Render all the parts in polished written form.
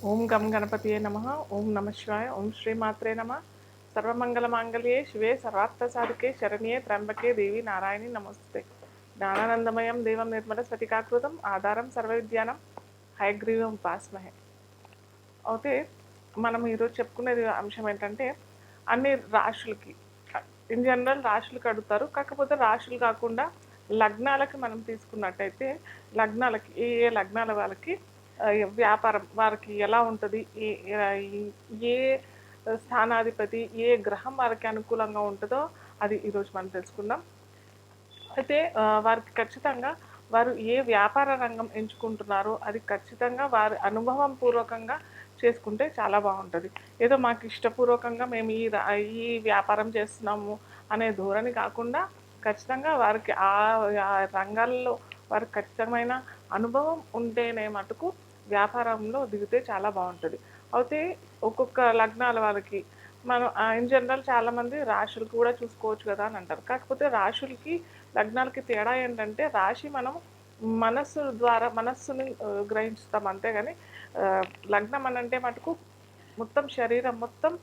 ఓం గం గణపతియే నమః. ఓం నమః శివాయ. ఓం శ్రీమాత్రే నమః. సర్వమంగళమాంగళ్యే శివే సర్వార్థసాధికే శరణ్యే త్ర్యంబకే దేవి నారాయణి నమస్తే. జ్ఞానానందమయం దేవం నిర్మల స్ఫటికాకృతం ఆధారం సర్వవిద్యానం హయగ్రీవం ఉపాస్మహే. అయితే మనం ఈరోజు చెప్పుకునేది అంశం ఏంటంటే అన్ని రాశులకి ఇన్ జనరల్ రాశులకు అడుగుతారు. కాకపోతే రాశులు కాకుండా లగ్నాలకి మనం తీసుకున్నట్టయితే లగ్నాలకి ఏ ఏ లగ్నాల వాళ్ళకి వ్యాపారం వారికి ఎలా ఉంటుంది, ఏ స్థానాధిపతి ఏ గ్రహం వారికి అనుకూలంగా ఉంటుందో అది ఈరోజు మనం తెలుసుకుందాం. అయితే వారికి ఖచ్చితంగా వారు ఏ వ్యాపార రంగం ఎంచుకుంటున్నారో అది ఖచ్చితంగా వారి అనుభవం పూర్వకంగా చేసుకుంటే చాలా బాగుంటుంది. ఏదో మాకు ఇష్టపూర్వకంగా మేము ఈ వ్యాపారం చేస్తున్నాము అనే ధోరణి కాకుండా ఖచ్చితంగా వారికి ఆ రంగాల్లో వారికి ఖచ్చితమైన అనుభవం ఉంటేనే మటుకు వ్యాపారంలో దిగితే చాలా బాగుంటుంది. అయితే ఒక్కొక్క లగ్నాల వాళ్ళకి మనం ఇన్ జనరల్ చాలామంది రాశులు కూడా చూసుకోవచ్చు కదా అని అంటారు. కాకపోతే రాశులకి లగ్నాలకి తేడా ఏంటంటే రాశి మనం మనస్సు ద్వారా మనస్సుని గ్రహిస్తాం అంతేగాని లగ్నం అనంటే మటుకు మొత్తం శరీరం మొత్తం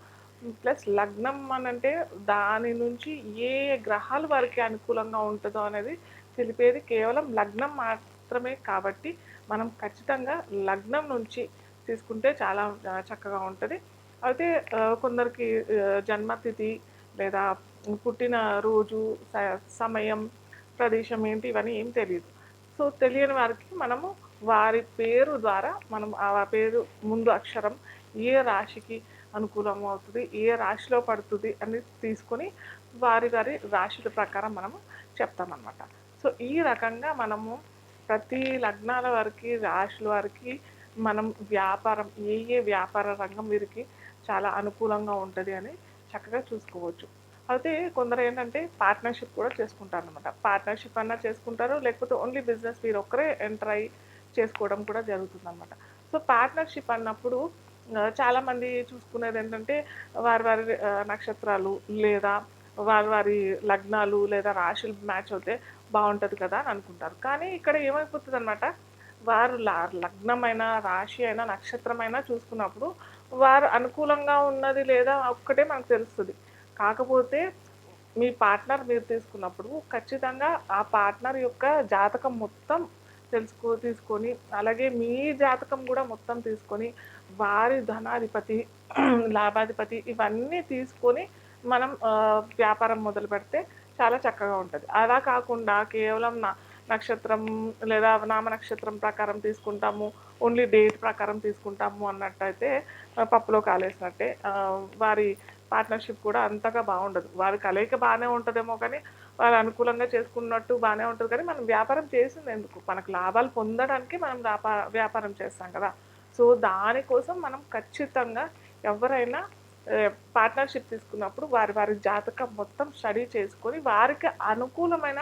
ప్లస్ లగ్నం అనంటే దాని నుంచి ఏ గ్రహాలు వారికి అనుకూలంగా ఉంటుందో అనేది తెలిపేది కేవలం లగ్నం మాత్రమే. కాబట్టి మనం ఖచ్చితంగా లగ్నం నుంచి తీసుకుంటే చాలా చక్కగా ఉంటుంది. అయితే కొందరికి జన్మతిథి లేదా పుట్టిన రోజు సమయం ప్రదేశం ఏంటి ఇవన్నీ ఏం తెలియదు. సో తెలియని వారికి మనము వారి పేరు ద్వారా మనం ఆ పేరు ముందు అక్షరం ఏ రాశికి అనుకూలంగా అవుతుంది, ఏ రాశిలో పడుతుంది అని తీసుకొని వారి వారి రాశుల ప్రకారం మనము చెప్తామన్నమాట. సో ఈ రకంగా మనము ప్రతి లగ్నాల వారికి రాశుల వారికి మనం వ్యాపారం ఏ వ్యాపార రంగం వీరికి చాలా అనుకూలంగా ఉంటుంది అని చక్కగా చూసుకోవచ్చు. అయితే కొందరు ఏంటంటే పార్ట్నర్షిప్ కూడా చేసుకుంటారు అనమాట. పార్ట్నర్షిప్ అన్నా చేసుకుంటారు, లేకపోతే ఓన్లీ బిజినెస్ మీరు ఒక్కరే ఎంటర్ అయ్యి చేసుకోవడం కూడా జరుగుతుంది అనమాట. సో పార్ట్నర్షిప్ అన్నప్పుడు చాలామంది చూసుకునేది ఏంటంటే వారి వారి నక్షత్రాలు లేదా వారి వారి లగ్నాలు లేదా రాశులు మ్యాచ్ అవుతే బాగుంటుంది కదా అని అనుకుంటారు. కానీ ఇక్కడ ఏమైపోతుంది అనమాట, వారు లగ్నమైన రాశి అయినా నక్షత్రమైనా చూసుకున్నప్పుడు వారు అనుకూలంగా ఉన్నది లేదా ఒక్కటే మనకు తెలుస్తుంది. కాకపోతే మీ పార్ట్నర్ మీరు తీసుకున్నప్పుడు ఖచ్చితంగా ఆ పార్ట్నర్ యొక్క జాతకం మొత్తం తీసుకొని అలాగే మీ జాతకం కూడా మొత్తం తీసుకొని వారి ధనాధిపతి లాభాధిపతి ఇవన్నీ తీసుకొని మనం వ్యాపారం మొదలు పెడితే చాలా చక్కగా ఉంటుంది. అలా కాకుండా కేవలం నక్షత్రం లేదా నామ నక్షత్రం ప్రకారం తీసుకుంటాము, ఓన్లీ డేట్ ప్రకారం తీసుకుంటాము అన్నట్టయితే పప్పులో కాలేసినట్టే. వారి పార్ట్నర్షిప్ కూడా అంతగా బాగుండదు. వారి కలయిక బాగానే ఉంటుందేమో కానీ వారు అనుకూలంగా చేసుకున్నట్టు బాగానే ఉంటుంది. కానీ మనం వ్యాపారం చేసింది ఎందుకు, మనకు లాభాలు పొందడానికి మనం వ్యాపారం చేస్తాం కదా. సో దానికోసం మనం ఖచ్చితంగా ఎవరైనా పార్ట్నర్షిప్ తీసుకున్నప్పుడు వారి వారి జాతకం మొత్తం స్టడీ చేసుకొని వారికి అనుకూలమైన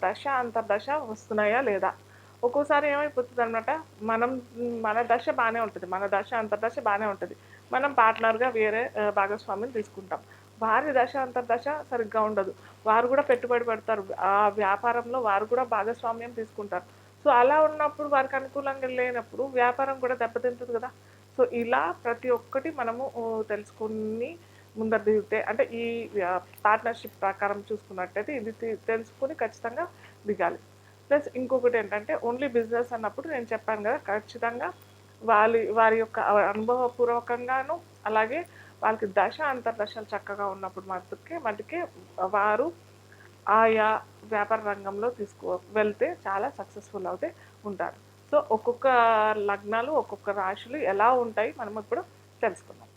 దశ అంతర్దశ వస్తున్నాయా లేదా. ఒక్కోసారి ఏమైపోతుంది అనమాట, మన దశ బాగానే ఉంటుంది, మన దశ అంతర్దశ బాగానే ఉంటుంది, మనం పార్ట్నర్గా వేరే భాగస్వామిని తీసుకుంటాం. వారి దశ అంతర్దశ సరిగ్గా ఉండదు, వారు కూడా పెట్టుబడి పెడతారు ఆ వ్యాపారంలో, వారు కూడా భాగస్వామ్యం తీసుకుంటారు. సో అలా ఉన్నప్పుడు వారికి అనుకూలంగా లేనప్పుడు వ్యాపారం కూడా దెబ్బతింటుంది కదా. సో ఇలా ప్రతి ఒక్కటి మనము తెలుసుకుని ముందర దిగితే అంటే ఈ పార్ట్నర్షిప్ ప్రకారం చూసుకున్నట్టయితే ఇది తెలుసుకుని ఖచ్చితంగా దిగాలి. ప్లస్ ఇంకొకటి ఏంటంటే ఓన్లీ బిజినెస్ అన్నప్పుడు నేను చెప్పాను కదా, ఖచ్చితంగా వారి యొక్క అనుభవపూర్వకంగాను అలాగే వాళ్ళకి దశ అంతర్దశలు చక్కగా ఉన్నప్పుడు మటుకే వారు ఆయా వ్యాపార రంగంలో వెళ్తే చాలా సక్సెస్ఫుల్ అవుతే ఉంటారు. సో ఒక్కొక్క లగ్నాలు ఒక్కొక్క రాశులు ఎలా ఉంటాయి మనం ఇప్పుడు తెలుసుకుందాం.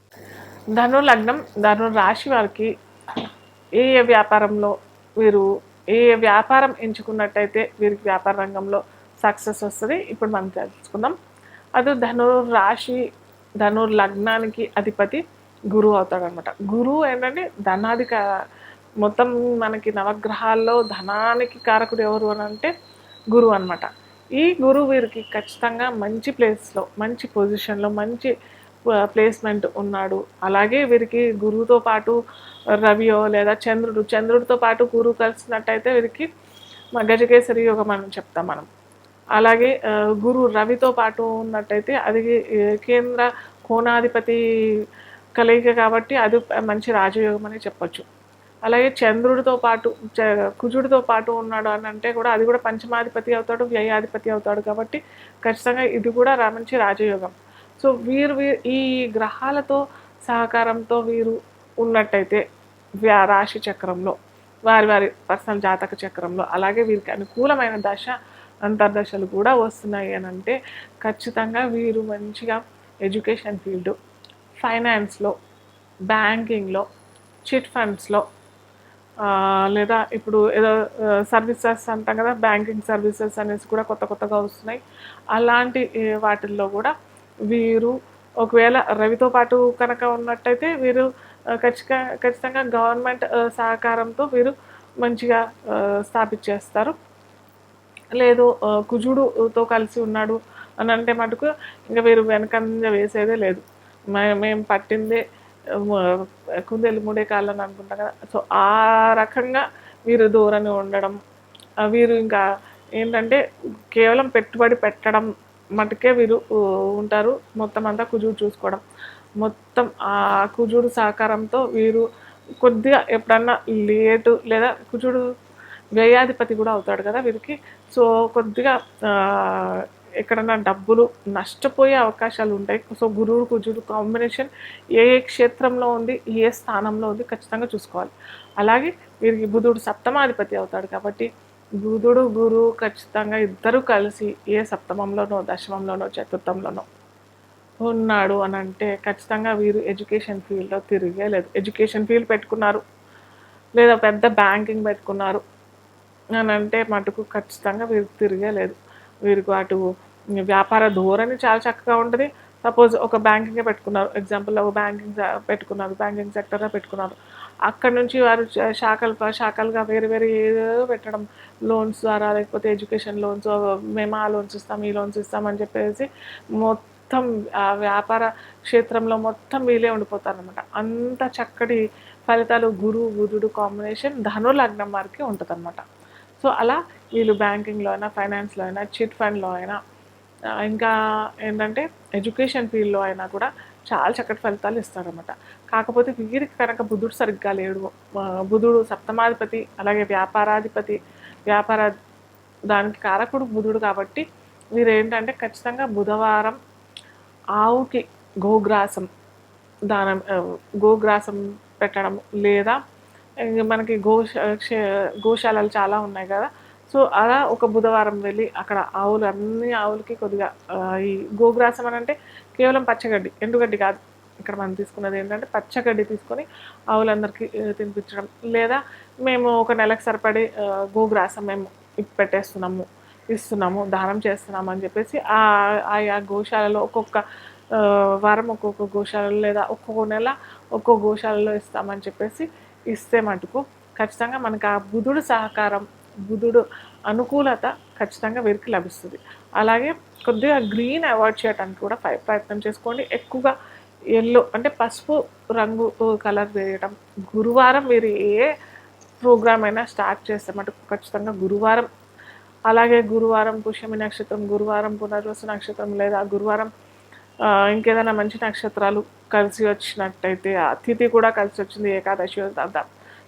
ధను లగ్నం ధను రాశి వారికి ఏ వ్యాపారంలో వీరు ఏ వ్యాపారం ఎంచుకున్నట్టయితే వీరికి వ్యాపార రంగంలో సక్సెస్ వస్తుంది ఇప్పుడు మనం తెలుసుకుందాం. అది రాశి లగ్నానికి అధిపతి గురువు అవుతాడనమాట. గురువు ఏంటంటే ధనాధిక మొత్తం మనకి నవగ్రహాల్లో ధనానికి కారకుడు ఎవరు అని అంటే గురువు అనమాట. ఈ గురువు వీరికి ఖచ్చితంగా మంచి ప్లేస్లో మంచి పొజిషన్లో మంచి ప్లేస్మెంట్ ఉన్నాడు. అలాగే వీరికి గురువుతో పాటు రవియో లేదా చంద్రుడితో పాటు గురువు కలిసినట్టయితే వీరికి గజకేసరి యోగం అని చెప్తాం మనం. అలాగే గురు రవితో పాటు ఉన్నట్టయితే అది కేంద్ర కోణాధిపతి కలయిక కాబట్టి అది మంచి రాజయోగం అని చెప్పొచ్చు. అలాగే చంద్రుడితో పాటు కుజుడితో పాటు ఉన్నాడు అని అంటే కూడా అది కూడా పంచమాధిపతి అవుతాడు, వ్యయాధిపతి అవుతాడు కాబట్టి ఖచ్చితంగా ఇది కూడా మంచి రాజయోగం. సో వీరు ఈ గ్రహాలతో సహకారంతో వీరు ఉన్నట్టయితే రాశి చక్రంలో వారి వారి పర్సనల్ జాతక చక్రంలో అలాగే వీరికి అనుకూలమైన దశ అంతర్దశలు కూడా వస్తున్నాయి అని అంటే ఖచ్చితంగా వీరు మంచిగా ఎడ్యుకేషన్ ఫీల్డ్, ఫైనాన్స్లో, బ్యాంకింగ్లో, చిట్ ఫండ్స్లో, లేదా ఇప్పుడు ఏదో సర్వీసెస్ అంటాం కదా, బ్యాంకింగ్ సర్వీసెస్ అనేసి కూడా కొత్తగా వస్తున్నాయి. అలాంటి వాటిల్లో కూడా వీరు ఒకవేళ రవితో పాటు కనుక ఉన్నట్టయితే వీరు ఖచ్చితంగా గవర్నమెంట్ సహకారంతో వీరు మంచిగా స్థాపించేస్తారు. లేదు కుజుడుతో కలిసి ఉన్నాడు అని అంటే మటుకు ఇంకా వీరు వెనకంజ వేసేదే లేదు. మేము పట్టిందే కుందేలు మూడే కాళ్ళని అనుకుంటాం కదా. సో ఆ రకంగా వీరు ధోరణి ఉండడం, వీరు ఇంకా ఏంటంటే కేవలం పెట్టుబడి పెట్టడం మటుకే వీరు ఉంటారు. మొత్తం అంతా కుజుడు చూసుకోవడం, మొత్తం ఆ కుజుడు సహకారంతో వీరు కొద్దిగా ఎప్పుడన్నా లేటు లేదా కుజుడు వ్యయాధిపతి కూడా అవుతాడు కదా వీరికి. సో కొద్దిగా ఎక్కడన్నా డబ్బులు నష్టపోయే అవకాశాలు ఉంటాయి. సో గురువు కుజుడు కాంబినేషన్ ఏ క్షేత్రంలో ఉంది, ఏ స్థానంలో ఉంది ఖచ్చితంగా చూసుకోవాలి. అలాగే వీరికి బుధుడు సప్తమాధిపతి అవుతాడు కాబట్టి బుధుడు గురువు ఖచ్చితంగా ఇద్దరు కలిసి ఏ సప్తమంలోనో, దశమంలోనో, చతుర్థంలోనో ఉన్నాడు అని అంటే ఖచ్చితంగా వీరు ఎడ్యుకేషన్ ఫీల్డ్లో తిరిగే లేదు. ఎడ్యుకేషన్ ఫీల్డ్ పెట్టుకున్నారు లేదా పెద్ద బ్యాంకింగ్ పెట్టుకున్నారు అని అంటే మటుకు ఖచ్చితంగా వీరికి తిరిగే లేదు. వీరికి అటు వ్యాపార ధోరణి చాలా చక్కగా ఉంటుంది. సపోజ్ ఒక బ్యాంకింగే పెట్టుకున్నారు, ఎగ్జాంపుల్ ఒక బ్యాంకింగ్ పెట్టుకున్నారు, బ్యాంకింగ్ సెక్టర్లో పెట్టుకున్నారు. అక్కడ నుంచి వారు శాఖలుగా వేరే ఏదో పెట్టడం, లోన్స్ ద్వారా లేకపోతే ఎడ్యుకేషన్ లోన్స్, మేము ఆ లోన్స్ ఇస్తాం, ఈ లోన్స్ ఇస్తామని చెప్పేసి మొత్తం ఆ వ్యాపార క్షేత్రంలో మొత్తం వీలే ఉండిపోతారనమాట. అంత చక్కటి ఫలితాలు గురువు బుధుడు కాంబినేషన్ ధను లగ్నం వారికి ఉంటుంది అనమాట. సో అలా వీళ్ళు బ్యాంకింగ్లో అయినా, ఫైనాన్స్లో అయినా, చిట్ ఫండ్లో అయినా, ఇంకా ఏంటంటే ఎడ్యుకేషన్ ఫీల్డ్లో అయినా కూడా చాలా చక్కటి ఫలితాలు ఇస్తారన్నమాట. కాకపోతే వీరికి కనుక బుధుడు సరిగ్గా లేడు, బుధుడు సప్తమాధిపతి అలాగే వ్యాపారాధిపతి, వ్యాపార దానికి కారకుడు బుధుడు కాబట్టి వీరు ఏంటంటే ఖచ్చితంగా బుధవారం ఆవుకి గోగ్రాసం పెట్టడం, లేదా మనకి గోశాలలు చాలా ఉన్నాయి కదా. సో అలా ఒక బుధవారం వెళ్ళి అక్కడ అన్ని ఆవులకి కొద్దిగా ఈ గోగ్రాసం అని అంటే కేవలం పచ్చగడ్డి, ఎండుగడ్డి కాదు. ఇక్కడ మనం తీసుకున్నది ఏంటంటే పచ్చగడ్డి తీసుకొని ఆవులందరికీ తినిపించడం, లేదా మేము ఒక నెలకు సరిపడి గోగ్రాసం మేము ఇస్తున్నాము, దానం చేస్తున్నాము అని చెప్పేసి ఆయా గోశాలలో ఒక్కొక్క వారం ఒక్కొక్క గోశాలలో లేదా ఒక్కొక్క నెల ఒక్కొక్క గోశాలలో ఇస్తామని చెప్పేసి ఇస్తే మటుకు ఖచ్చితంగా మనకు ఆ బుధుడు సహకారం, బుధుడు అనుకూలత ఖచ్చితంగా వీరికి లభిస్తుంది. అలాగే కొద్దిగా గ్రీన్ అవాయిడ్ చేయడానికి కూడా ప్రయత్నం చేసుకోండి. ఎక్కువగా ఎల్లో అంటే పసుపు రంగు కలర్ వేయడం. గురువారం మీరు ఏ ప్రోగ్రామ్ అయినా స్టార్ట్ చేస్తే మటుకు ఖచ్చితంగా గురువారం, అలాగే గురువారం పుష్యమి నక్షత్రం, గురువారం పునర్వసు నక్షత్రం, లేదా గురువారం ఇంకేదైనా మంచి నక్షత్రాలు కలిసి వచ్చినట్టయితే, ఆ తిథి కూడా కలిసి వచ్చింది, ఏకాదశి,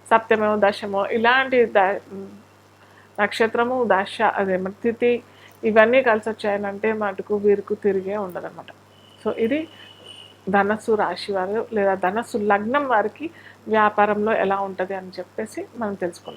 సప్తమో, దశమో, ఇలాంటి నక్షత్రము, దశ, అదే తిథి ఇవన్నీ కలిసి వచ్చాయనంటే మటుకు వీరికి తిరిగే ఉండదన్నమాట. సో ఇది ధనస్సు రాశి వారు లేదా ధనస్సు లగ్నం వారికి వ్యాపారంలో ఎలా ఉంటుంది అని చెప్పేసి మనం తెలుసుకున్నాం.